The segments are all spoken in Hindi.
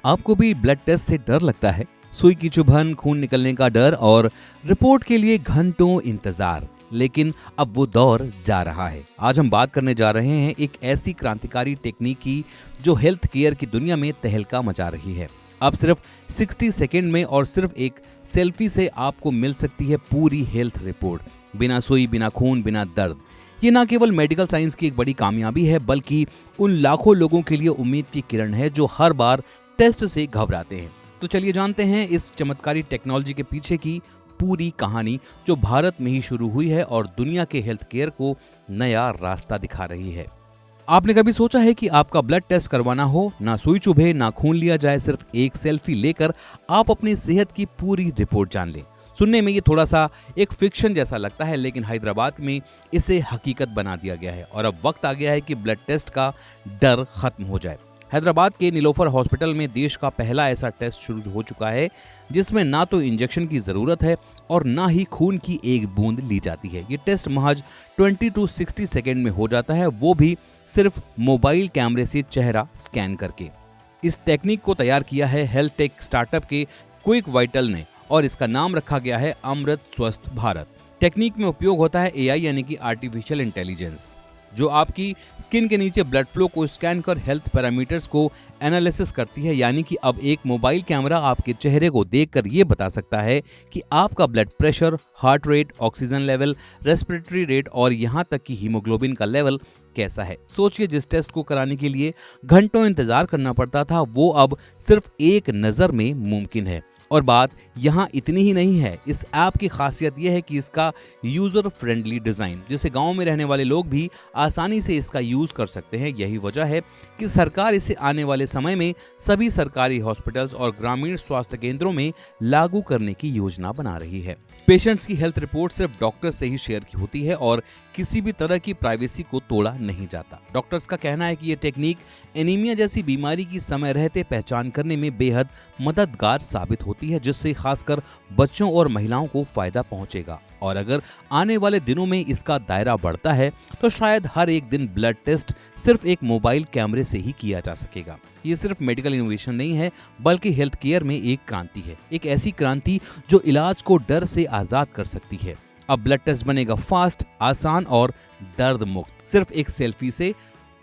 आपको भी ब्लड टेस्ट से डर लगता है? सुई की चुभन, खून निकलने का डर और रिपोर्ट के लिए घंटों इंतजार। लेकिन अब वो दौर जा रहा है। आज हम बात करने जा रहे हैं एक ऐसी क्रांतिकारी टेक्निक की जो हेल्थ केयर की दुनिया में तहलका मचा रही है। अब सिर्फ 60 सेकेंड में और सिर्फ एक सेल्फी से आपको मिल सकती है पूरी हेल्थ रिपोर्ट, बिना सुई, बिना खून, बिना दर्द। ये न केवल मेडिकल साइंस की एक बड़ी कामयाबी है, बल्कि उन लाखों लोगों के लिए उम्मीद की किरण है जो हर बार टेस्ट से घबराते हैं। तो चलिए जानते हैं इस चमत्कारी टेक्नोलॉजी के पीछे की पूरी कहानी, जो भारत में ही शुरू हुई है और दुनिया के हेल्थ केयर को नया रास्ता दिखा रही है। आपने कभी सोचा है कि आपका ब्लड टेस्ट करवाना हो, ना सुई चुभे, ना खून लिया जाए, सिर्फ एक सेल्फी लेकर आप अपनी सेहत की पूरी रिपोर्ट जान लें? सुनने में ये थोड़ा सा एक फिक्शन जैसा लगता है, लेकिन हैदराबाद में इसे हकीकत बना दिया गया है और अब वक्त आ गया है कि ब्लड टेस्ट का डर खत्म हो जाए। हैदराबाद के नीलोफर हॉस्पिटल में देश का पहला ऐसा टेस्ट शुरू हो चुका है जिसमें ना तो इंजेक्शन की जरूरत है और ना ही खून की एक बूंद ली जाती है। ये टेस्ट महज 20 to 60 सेकेंड में हो जाता है, वो भी सिर्फ मोबाइल कैमरे से चेहरा स्कैन करके। इस टेक्निक को तैयार किया है हेल्थ टेक स्टार्टअप के क्विक वाइटल ने और इसका नाम रखा गया है अमृत स्वस्थ भारत। टेक्निक में उपयोग होता है एआई यानी कि आर्टिफिशियल इंटेलिजेंस, जो आपकी स्किन के नीचे ब्लड फ्लो को स्कैन कर हेल्थ पैरामीटर्स को एनालिसिस करती है। यानी कि अब एक मोबाइल कैमरा आपके चेहरे को देखकर ये बता सकता है कि आपका blood pressure, heart rate, oxygen level, respiratory rate और यहाँ तक कि हीमोग्लोबिन का लेवल कैसा है। सोचिए, जिस टेस्ट को कराने के लिए घंटों इंतजार करना पड़ता था, वो अब सिर्फ एक नज़र में मुमकिन है। और बात यहाँ इतनी ही नहीं है, इस ऐप की खासियत यह है कि इसका यूजर फ्रेंडली डिजाइन, जिसे गांव में रहने वाले लोग भी आसानी से इसका यूज कर सकते हैं। यही वजह है कि सरकार इसे आने वाले समय में सभी सरकारी हॉस्पिटल्स और ग्रामीण स्वास्थ्य केंद्रों में लागू करने की योजना बना रही है। पेशेंट्स की हेल्थ रिपोर्ट सिर्फ डॉक्टर से ही शेयर की होती है और किसी भी तरह की प्राइवेसी को तोड़ा नहीं जाता। डॉक्टर्स का कहना है कि ये टेक्निक एनीमिया जैसी बीमारी की समय रहते पहचान करने में बेहद मददगार साबित होती है, जिससे खासकर बच्चों और महिलाओं को फायदा पहुंचेगा। और अगर आने वाले दिनों में इसका दायरा बढ़ता है तो शायद हर एक दिन ब्लड टेस्ट सिर्फ एक मोबाइल कैमरे से ही किया जा सकेगा। ये सिर्फ मेडिकल इनोवेशन नहीं है, बल्कि हेल्थ केयर में एक क्रांति है, एक ऐसी क्रांति जो इलाज को डर से आजाद कर सकती है। अब ब्लड टेस्ट बनेगा फास्ट, आसान और दर्द मुक्त, सिर्फ एक सेल्फी से।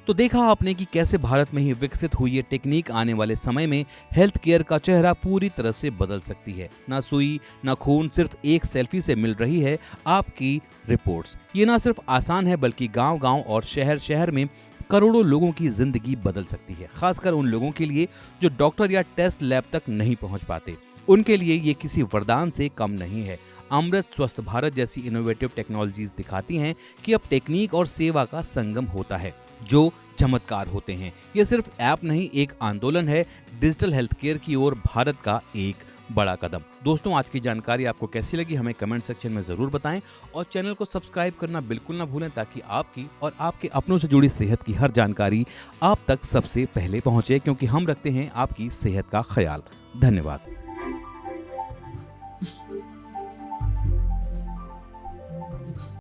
तो देखा आपने कि कैसे भारत में ही विकसित हुई ये टेक्निक आने वाले समय में हेल्थ केयर का चेहरा पूरी तरह से बदल सकती है। ना सुई, ना खून, सिर्फ एक सेल्फी से मिल रही है आपकी रिपोर्ट्स। ये ना सिर्फ आसान है, बल्कि गांव-गांव और शहर-शहर में करोड़ों लोगों की जिंदगी बदल सकती है। खासकर उन लोगों के लिए जो डॉक्टर या टेस्ट लैब तक नहीं पहुंच पाते, उनके लिए ये किसी वरदान से कम नहीं है। अमृत स्वस्थ भारत जैसी इनोवेटिव टेक्नोलॉजीज दिखाती हैं कि अब टेक्निक और सेवा का संगम होता है, जो चमत्कार होते हैं। ये सिर्फ ऐप नहीं, एक आंदोलन है डिजिटल हेल्थ केयर की ओर भारत का एक बड़ा कदम। दोस्तों, आज की जानकारी आपको कैसी लगी हमें कमेंट सेक्शन में जरूर बताएं और चैनल को सब्सक्राइब करना बिल्कुल ना भूलें, ताकि आपकी और आपके अपनों से जुड़ी सेहत की हर जानकारी आप तक सबसे पहले पहुंचे, क्योंकि हम रखते हैं आपकी सेहत का ख्याल। धन्यवाद।